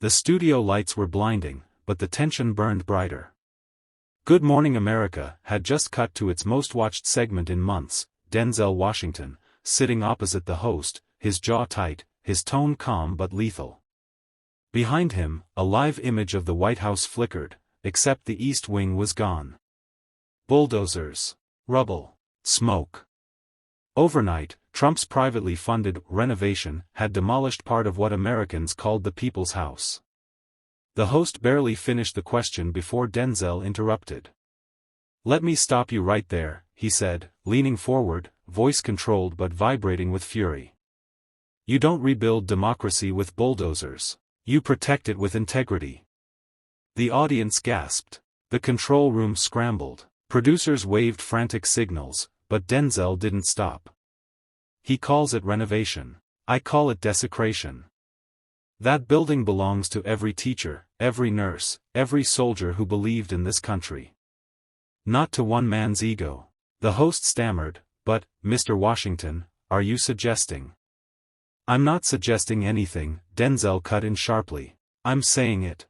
The studio lights were blinding, but the tension burned brighter. Good Morning America had just cut to its most-watched segment in months, Denzel Washington, sitting opposite the host, his jaw tight, his tone calm but lethal. Behind him, a live image of the White House flickered, except the East Wing was gone. Bulldozers. Rubble. Smoke. Overnight, Trump's privately funded renovation had demolished part of what Americans called the People's House. The host barely finished the question before Denzel interrupted. "Let me stop you right there," he said, leaning forward, voice controlled but vibrating with fury. "You don't rebuild democracy with bulldozers. You protect it with integrity." The audience gasped. The control room scrambled. Producers waved frantic signals, but Denzel didn't stop. "He calls it renovation. I call it desecration. That building belongs to every teacher, every nurse, every soldier who believed in this country. Not to one man's ego." The host stammered, "But, Mr. Washington, are you suggesting?" "I'm not suggesting anything," Denzel cut in sharply. "I'm saying it.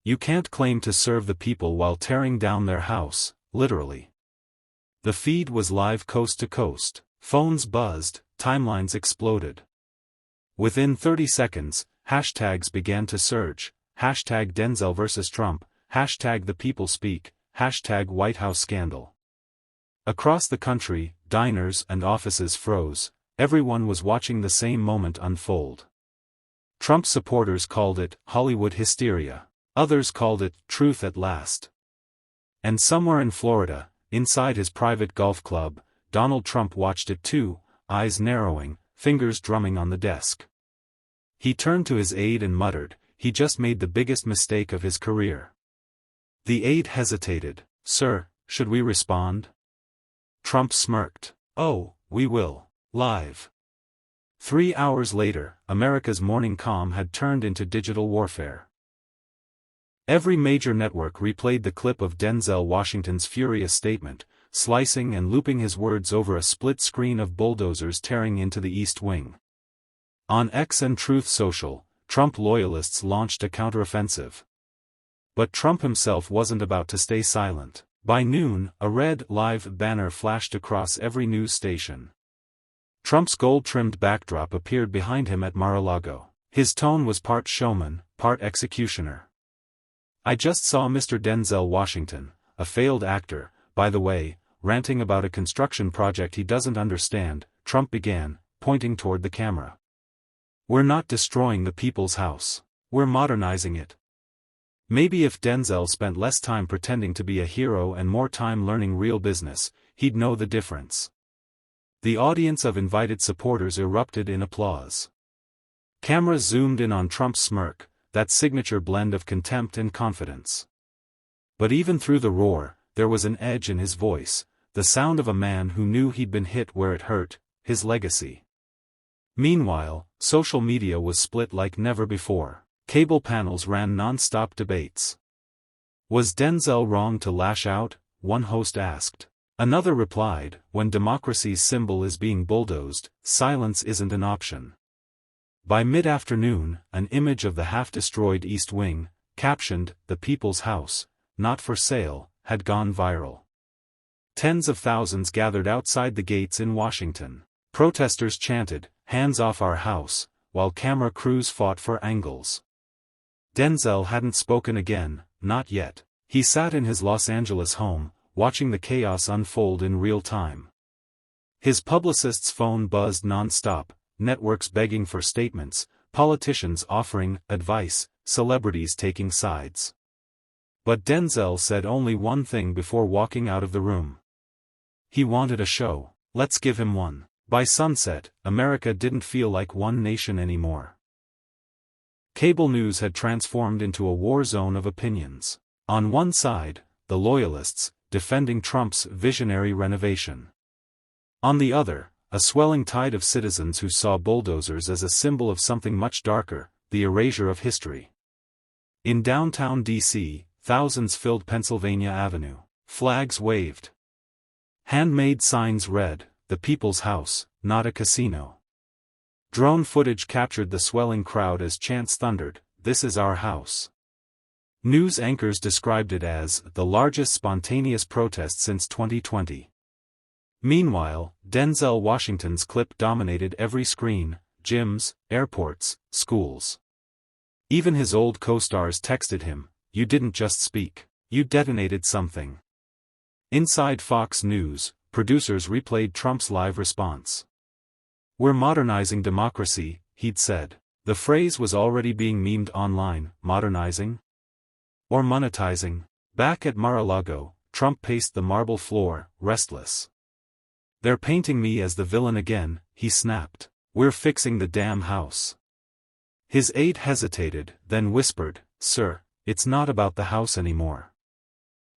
You can't claim to serve the people while tearing down their house, literally." The feed was live coast to coast. Phones buzzed, timelines exploded. Within 30 seconds, hashtags began to surge, hashtag Denzel vs. Trump, hashtag the people speak, hashtag White House scandal. Across the country, diners and offices froze, everyone was watching the same moment unfold. Trump supporters called it Hollywood hysteria, others called it truth at last. And somewhere in Florida, inside his private golf club, Donald Trump watched it too, eyes narrowing, fingers drumming on the desk. He turned to his aide and muttered, "He just made the biggest mistake of his career." The aide hesitated. "Sir, should we respond?" Trump smirked. "Oh, we will. Live." 3 hours later, America's morning calm had turned into digital warfare. Every major network replayed the clip of Denzel Washington's furious statement, slicing and looping his words over a split screen of bulldozers tearing into the East Wing. On X and Truth Social, Trump loyalists launched a counteroffensive. But Trump himself wasn't about to stay silent. By noon, a red, live banner flashed across every news station. Trump's gold-trimmed backdrop appeared behind him at Mar-a-Lago. His tone was part showman, part executioner. "I just saw Mr. Denzel Washington, a failed actor, by the way, ranting about a construction project he doesn't understand," Trump began, pointing toward the camera. "We're not destroying the People's House. We're modernizing it." Maybe if Denzel spent less time pretending to be a hero and more time learning real business, he'd know the difference. The audience of invited supporters erupted in applause. Cameras zoomed in on Trump's smirk, that signature blend of contempt and confidence. But even through the roar, there was an edge in his voice, the sound of a man who knew he'd been hit where it hurt, his legacy. Meanwhile, social media was split like never before. Cable panels ran non-stop debates. "Was Denzel wrong to lash out?" one host asked. Another replied, "When democracy's symbol is being bulldozed, silence isn't an option." By mid-afternoon, an image of the half-destroyed East Wing, captioned, "The People's House, not for sale," had gone viral. Tens of thousands gathered outside the gates in Washington. Protesters chanted, "Hands off our house," while camera crews fought for angles. Denzel hadn't spoken again, not yet. He sat in his Los Angeles home, watching the chaos unfold in real time. His publicist's phone buzzed non-stop, networks begging for statements, politicians offering advice, celebrities taking sides. But Denzel said only one thing before walking out of the room. He wanted a show. Let's give him one. By sunset, America didn't feel like one nation anymore. Cable news had transformed into a war zone of opinions. On one side, the loyalists, defending Trump's visionary renovation. On the other, a swelling tide of citizens who saw bulldozers as a symbol of something much darker, the erasure of history. In downtown D.C., thousands filled Pennsylvania Avenue. Flags waved. Handmade signs read, "The People's House, not a casino." Drone footage captured the swelling crowd as chants thundered, "This is our house." News anchors described it as the largest spontaneous protest since 2020. Meanwhile, Denzel Washington's clip dominated every screen: gyms, airports, schools. Even his old co-stars texted him, "You didn't just speak, you detonated something." Inside Fox News, producers replayed Trump's live response. "We're modernizing democracy," he'd said. The phrase was already being memed online. Modernizing? Or monetizing? Back at Mar-a-Lago, Trump paced the marble floor, restless. "They're painting me as the villain again," he snapped. "We're fixing the damn house." His aide hesitated, then whispered, "Sir, it's not about the house anymore."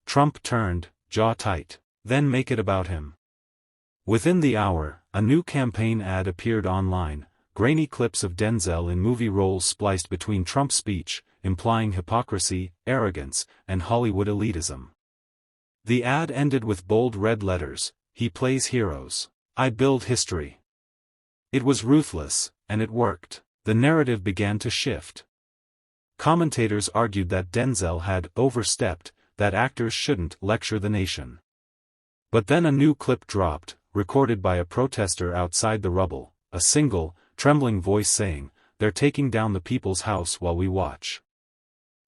Trump turned, jaw tight. "Then make it about him." Within the hour, a new campaign ad appeared online, grainy clips of Denzel in movie roles spliced between Trump's speech, implying hypocrisy, arrogance, and Hollywood elitism. The ad ended with bold red letters, "He plays heroes. I build history." It was ruthless, and it worked. The narrative began to shift. Commentators argued that Denzel had overstepped, that actors shouldn't lecture the nation. But then a new clip dropped, recorded by a protester outside the rubble, a single, trembling voice saying, "They're taking down the people's house while we watch."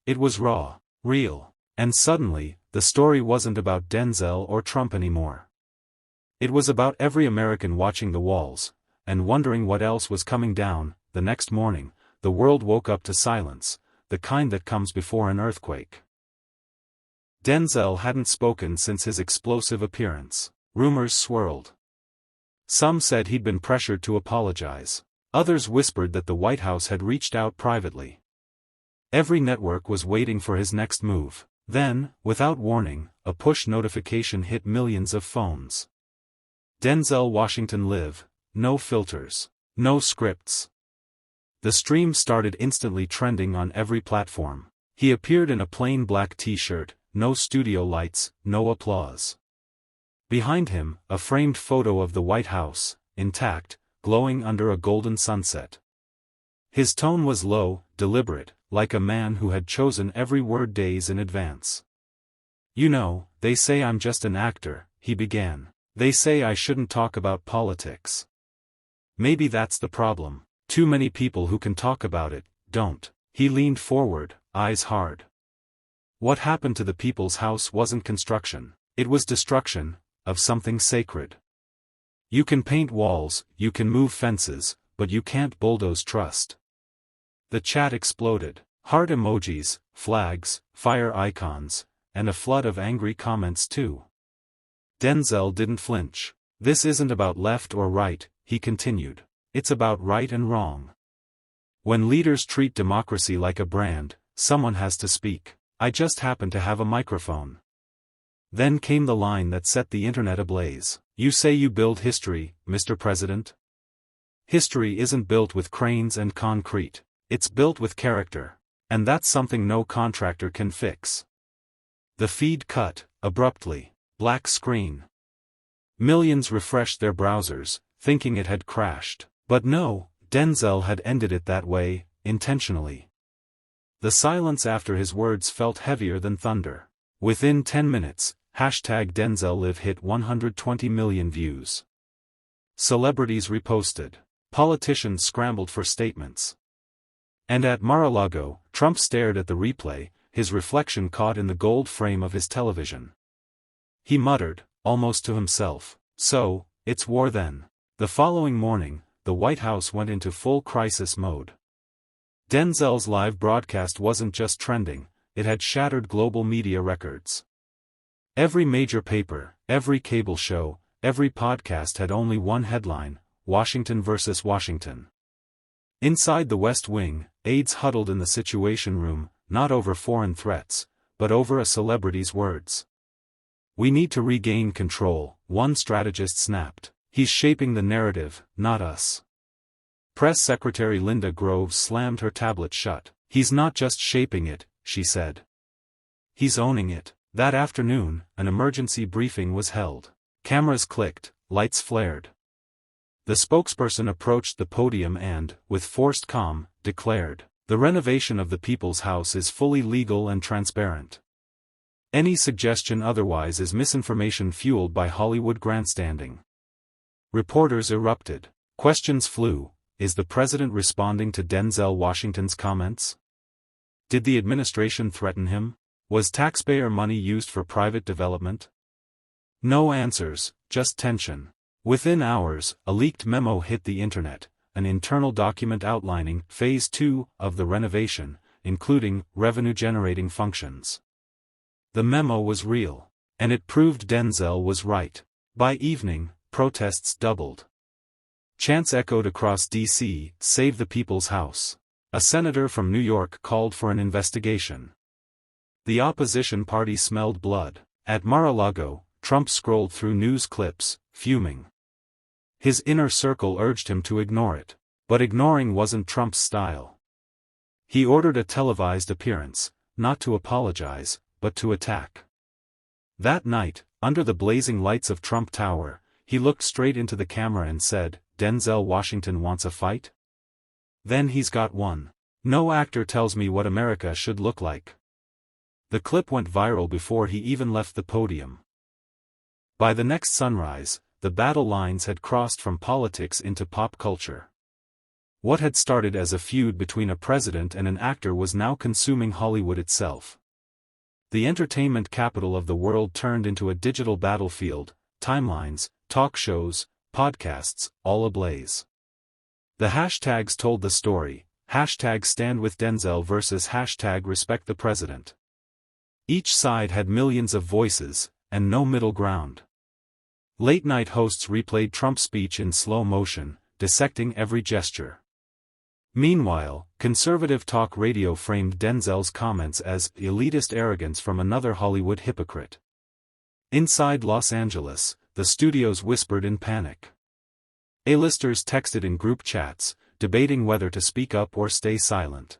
It was raw, real, and suddenly, the story wasn't about Denzel or Trump anymore. It was about every American watching the walls, and wondering what else was coming down. The next morning, the world woke up to silence, the kind that comes before an earthquake. Denzel hadn't spoken since his explosive appearance. Rumors swirled. Some said he'd been pressured to apologize. Others whispered that the White House had reached out privately. Every network was waiting for his next move. Then, without warning, a push notification hit millions of phones. Denzel Washington Live, no filters, no scripts. The stream started instantly trending on every platform. He appeared in a plain black t-shirt, no studio lights, no applause. Behind him, a framed photo of the White House, intact, glowing under a golden sunset. His tone was low, deliberate, like a man who had chosen every word days in advance. "You know, they say I'm just an actor," he began. "They say I shouldn't talk about politics. Maybe that's the problem. Too many people who can talk about it, don't." He leaned forward, eyes hard. What happened to the people's house wasn't construction. It was destruction, of something sacred. You can paint walls, you can move fences, but you can't bulldoze trust. The chat exploded. Heart emojis, flags, fire icons, and a flood of angry comments too. Denzel didn't flinch. "This isn't about left or right," he continued. "It's about right and wrong. When leaders treat democracy like a brand, someone has to speak. I just happen to have a microphone." Then came the line that set the internet ablaze. "You say you build history, Mr. President? History isn't built with cranes and concrete. It's built with character. And that's something no contractor can fix." The feed cut, abruptly. Black screen. Millions refreshed their browsers, thinking it had crashed. But no, Denzel had ended it that way, intentionally. The silence after his words felt heavier than thunder. Within 10 minutes, #DenzelLive hit 120 million views. Celebrities reposted. Politicians scrambled for statements. And at Mar-a-Lago, Trump stared at the replay, his reflection caught in the gold frame of his television. He muttered, almost to himself, "So, it's war then." The following morning, the White House went into full crisis mode. Denzel's live broadcast wasn't just trending, it had shattered global media records. Every major paper, every cable show, every podcast had only one headline: Washington versus Washington. Inside the West Wing, aides huddled in the Situation Room, not over foreign threats, but over a celebrity's words. "We need to regain control," one strategist snapped. "He's shaping the narrative, not us." Press Secretary Linda Groves slammed her tablet shut. "He's not just shaping it," she said. "He's owning it." That afternoon, an emergency briefing was held. Cameras clicked, lights flared. The spokesperson approached the podium and, with forced calm, declared, The renovation of the People's House is fully legal and transparent. Any suggestion otherwise is misinformation fueled by Hollywood grandstanding. Reporters erupted. Questions flew. Is the president responding to Denzel Washington's comments? Did the administration threaten him? Was taxpayer money used for private development? No answers, just tension. Within hours, a leaked memo hit the internet, an internal document outlining Phase 2 of the renovation, including revenue-generating functions. The memo was real, and it proved Denzel was right. By evening, protests doubled. Chants echoed across D.C., "Save the People's House." A senator from New York called for an investigation. The opposition party smelled blood. At Mar-a-Lago, Trump scrolled through news clips, fuming. His inner circle urged him to ignore it. But ignoring wasn't Trump's style. He ordered a televised appearance, not to apologize, but to attack. That night, under the blazing lights of Trump Tower, he looked straight into the camera and said, "Denzel Washington wants a fight? Then he's got one. No actor tells me what America should look like." The clip went viral before he even left the podium. By the next sunrise, the battle lines had crossed from politics into pop culture. What had started as a feud between a president and an actor was now consuming Hollywood itself. The entertainment capital of the world turned into a digital battlefield, timelines, talk shows, podcasts, all ablaze. The hashtags told the story, #StandWithDenzel versus #RespectThePresident. Each side had millions of voices, and no middle ground. Late-night hosts replayed Trump's speech in slow motion, dissecting every gesture. Meanwhile, conservative talk radio framed Denzel's comments as elitist arrogance from another Hollywood hypocrite. Inside Los Angeles, the studios whispered in panic. A-listers texted in group chats, debating whether to speak up or stay silent.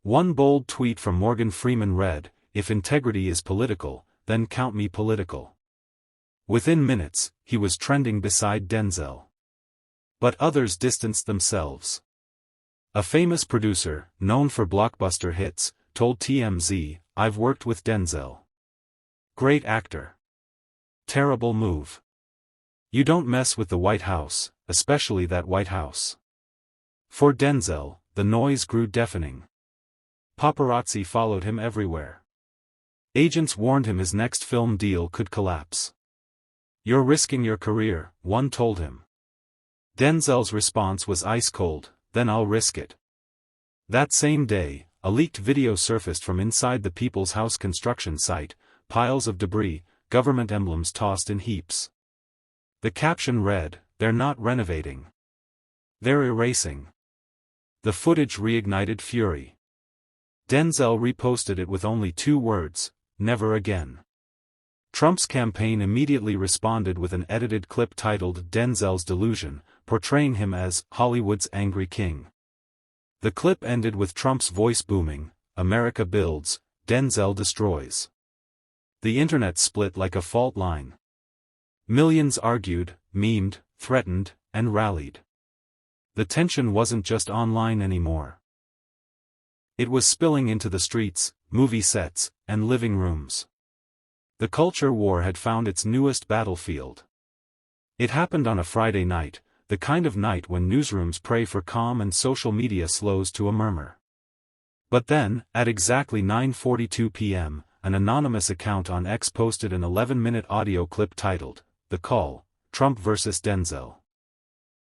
One bold tweet from Morgan Freeman read, "If integrity is political, then count me political." Within minutes, he was trending beside Denzel. But others distanced themselves. A famous producer, known for blockbuster hits, told TMZ, "I've worked with Denzel. Great actor. Terrible move. You don't mess with the White House, especially that White House." For Denzel, the noise grew deafening. Paparazzi followed him everywhere. Agents warned him his next film deal could collapse. "You're risking your career," one told him. Denzel's response was ice cold, "Then I'll risk it." That same day, a leaked video surfaced from inside the People's House construction site, piles of debris, government emblems tossed in heaps. The caption read, "They're not renovating. They're erasing." The footage reignited fury. Denzel reposted it with only 2 words, "Never again." Trump's campaign immediately responded with an edited clip titled "Denzel's Delusion," portraying him as Hollywood's angry king. The clip ended with Trump's voice booming, "America builds, Denzel destroys." The internet split like a fault line. Millions argued, memed, threatened, and rallied. The tension wasn't just online anymore. It was spilling into the streets, movie sets, and living rooms. The culture war had found its newest battlefield. It happened on a Friday night, the kind of night when newsrooms pray for calm and social media slows to a murmur. But then, at exactly 9:42 p.m., an anonymous account on X posted an 11-minute audio clip titled, "The Call, Trump vs. Denzel."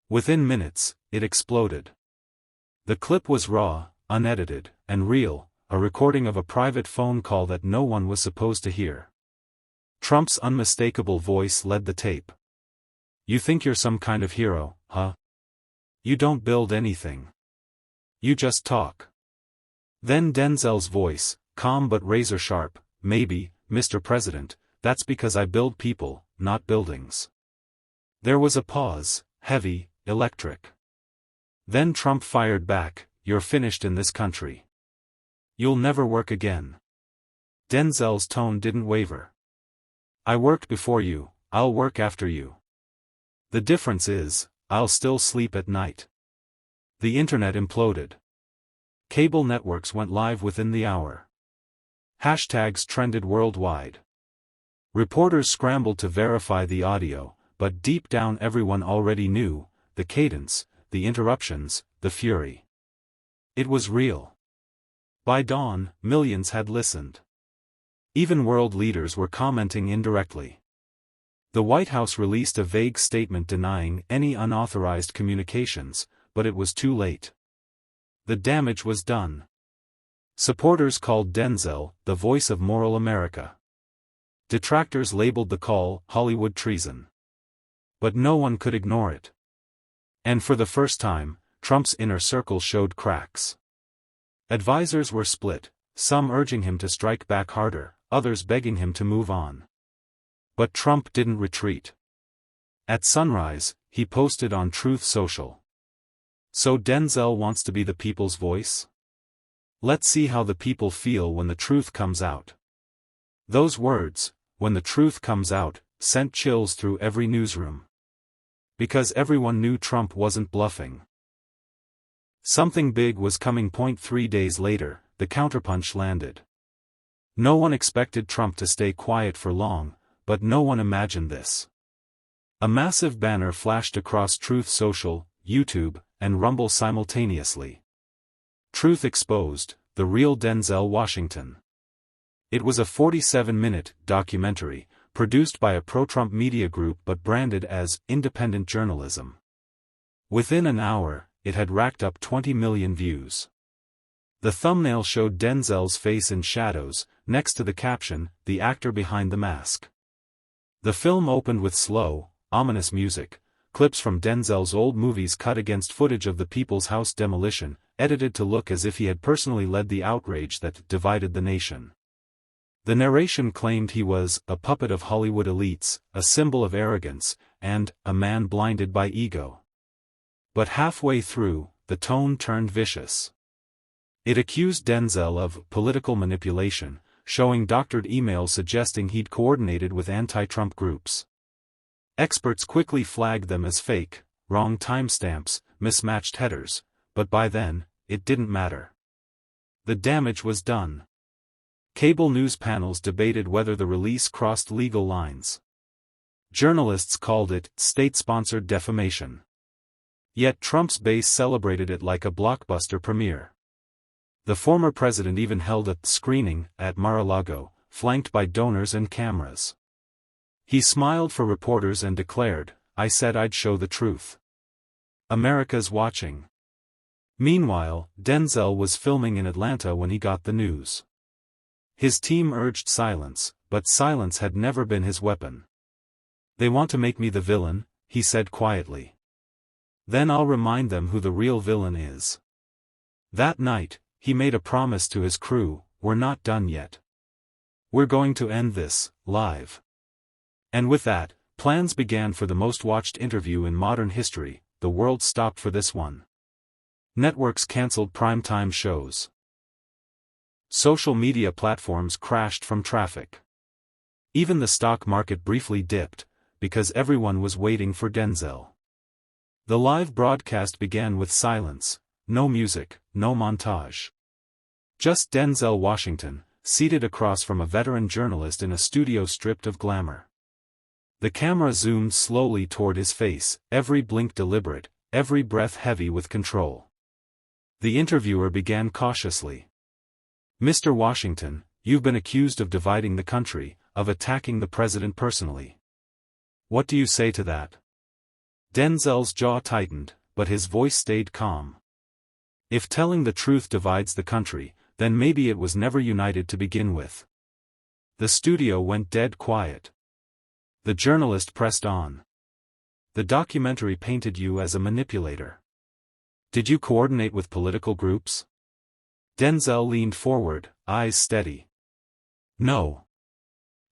Within minutes, it exploded. The clip was raw, unedited, and real, a recording of a private phone call that no one was supposed to hear. Trump's unmistakable voice led the tape. "You think you're some kind of hero, huh? You don't build anything. You just talk." Then Denzel's voice, calm but razor-sharp, "Maybe, Mr. President, that's because I build people, not buildings." There was a pause, heavy, electric. Then Trump fired back, "You're finished in this country. You'll never work again." Denzel's tone didn't waver. "I worked before you, I'll work after you. The difference is, I'll still sleep at night." The internet imploded. Cable networks went live within the hour. Hashtags trended worldwide. Reporters scrambled to verify the audio, but deep down everyone already knew the cadence, the interruptions, the fury. It was real. By dawn, millions had listened. Even world leaders were commenting indirectly. The White House released a vague statement denying any unauthorized communications, but it was too late. The damage was done. Supporters called Denzel the voice of moral America. Detractors labeled the call Hollywood treason. But no one could ignore it. And for the first time, Trump's inner circle showed cracks. Advisors were split, some urging him to strike back harder, others begging him to move on. But Trump didn't retreat. At sunrise, he posted on Truth Social. So Denzel wants to be the people's voice? Let's see how the people feel when the truth comes out. Those words, when the truth comes out, sent chills through every newsroom. Because everyone knew Trump wasn't bluffing. Something big was coming. 3 days later, the counterpunch landed. No one expected Trump to stay quiet for long, but no one imagined this. A massive banner flashed across Truth Social, YouTube, and Rumble simultaneously. Truth Exposed, the real Denzel Washington. It was a 47-minute documentary, produced by a pro-Trump media group but branded as independent journalism. Within an hour, it had racked up 20 million views. The thumbnail showed Denzel's face in shadows, next to the caption, "The actor behind the mask." The film opened with slow, ominous music, clips from Denzel's old movies cut against footage of the People's House demolition, edited to look as if he had personally led the outrage that divided the nation. The narration claimed he was a puppet of Hollywood elites, a symbol of arrogance, and a man blinded by ego. But halfway through, the tone turned vicious. It accused Denzel of political manipulation, showing doctored emails suggesting he'd coordinated with anti-Trump groups. Experts quickly flagged them as fake, wrong timestamps, mismatched headers, but by then, it didn't matter. The damage was done. Cable news panels debated whether the release crossed legal lines. Journalists called it state-sponsored defamation. Yet Trump's base celebrated it like a blockbuster premiere. The former president even held a screening at Mar-a-Lago, flanked by donors and cameras. He smiled for reporters and declared, "I said I'd show the truth. America's watching." Meanwhile, Denzel was filming in Atlanta when he got the news. His team urged silence, but silence had never been his weapon. "They want to make me the villain," he said quietly. "Then I'll remind them who the real villain is." That night, he made a promise to his crew, "We're not done yet. We're going to end this, live." And with that, plans began for the most watched interview in modern history. The world stopped for this one. Networks canceled primetime shows. Social media platforms crashed from traffic. Even the stock market briefly dipped, because everyone was waiting for Denzel. The live broadcast began with silence, no music, no montage. Just Denzel Washington, seated across from a veteran journalist in a studio stripped of glamour. The camera zoomed slowly toward his face, every blink deliberate, every breath heavy with control. The interviewer began cautiously. "Mr. Washington, you've been accused of dividing the country, of attacking the president personally. What do you say to that?" Denzel's jaw tightened, but his voice stayed calm. "If telling the truth divides the country, then maybe it was never united to begin with." The studio went dead quiet. The journalist pressed on. "The documentary painted you as a manipulator. Did you coordinate with political groups?" Denzel leaned forward, eyes steady. "No.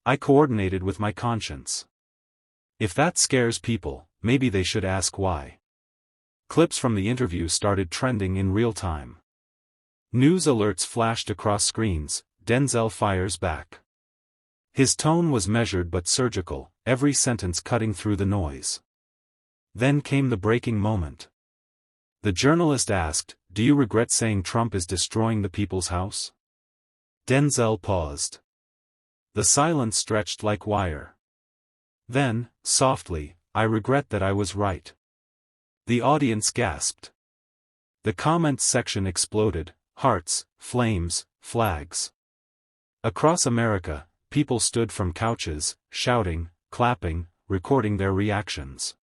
I coordinated with my conscience. If that scares people, maybe they should ask why." Clips from the interview started trending in real time. News alerts flashed across screens. Denzel fires back. His tone was measured but surgical, every sentence cutting through the noise. Then came the breaking moment. The journalist asked, do you regret saying Trump is destroying the people's house? Denzel paused. The silence stretched like wire. Then, softly, I regret that I was right. The audience gasped. The comments section exploded, hearts, flames, flags. Across America, people stood from couches, shouting, clapping, recording their reactions.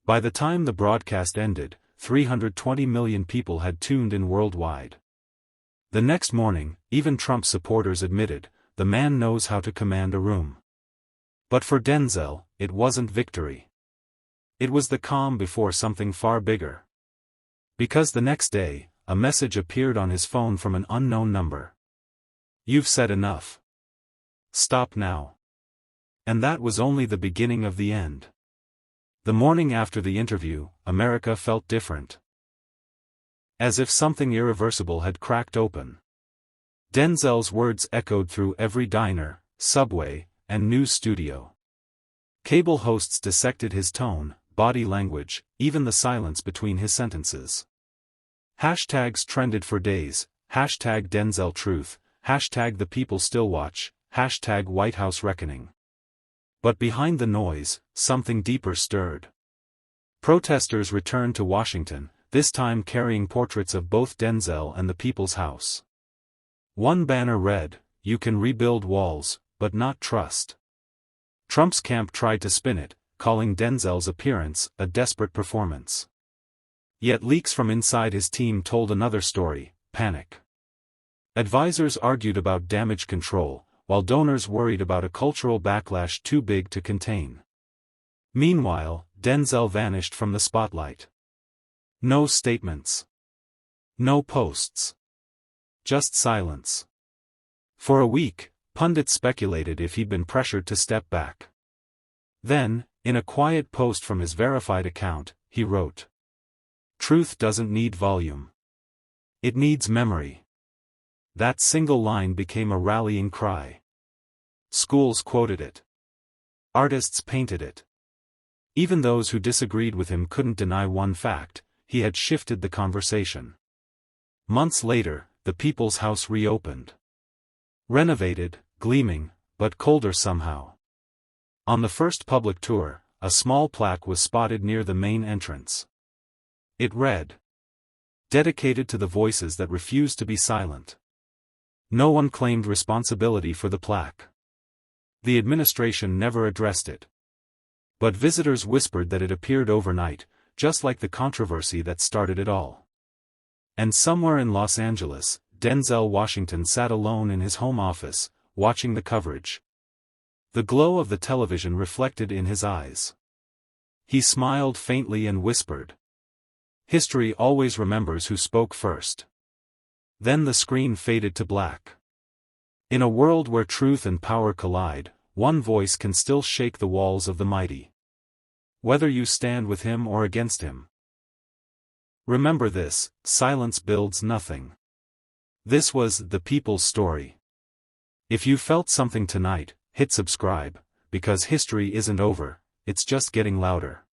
By the time the broadcast ended, 320 million people had tuned in worldwide. The next morning, even Trump supporters admitted, the man knows how to command a room. But for Denzel, it wasn't victory. It was the calm before something far bigger. Because the next day, a message appeared on his phone from an unknown number. You've said enough. Stop now. And that was only the beginning of the end. The morning after the interview, America felt different. As if something irreversible had cracked open. Denzel's words echoed through every diner, subway, and news studio. Cable hosts dissected his tone, body language, even the silence between his sentences. Hashtags trended for days, hashtag Denzel Truth, hashtag The People Still Watch, hashtag White House Reckoning. But behind the noise, something deeper stirred. Protesters returned to Washington, this time carrying portraits of both Denzel and the People's House. One banner read, "You can rebuild walls, but not trust." Trump's camp tried to spin it, calling Denzel's appearance a desperate performance. Yet leaks from inside his team told another story: panic. Advisors argued about damage control, while donors worried about a cultural backlash too big to contain. Meanwhile, Denzel vanished from the spotlight. No statements. No posts. Just silence. For a week, pundits speculated if he'd been pressured to step back. Then, in a quiet post from his verified account, he wrote, "Truth doesn't need volume. It needs memory." That single line became a rallying cry. Schools quoted it. Artists painted it. Even those who disagreed with him couldn't deny one fact: he had shifted the conversation. Months later, the People's House reopened. Renovated, gleaming, but colder somehow. On the first public tour, a small plaque was spotted near the main entrance. It read, "Dedicated to the voices that refuse to be silent." No one claimed responsibility for the plaque. The administration never addressed it. But visitors whispered that it appeared overnight, just like the controversy that started it all. And somewhere in Los Angeles, Denzel Washington sat alone in his home office, watching the coverage. The glow of the television reflected in his eyes. He smiled faintly and whispered, "History always remembers who spoke first." Then the screen faded to black. In a world where truth and power collide, one voice can still shake the walls of the mighty. Whether you stand with him or against him. Remember this: silence builds nothing. This was The People's Story. If you felt something tonight, hit subscribe, because history isn't over, it's just getting louder.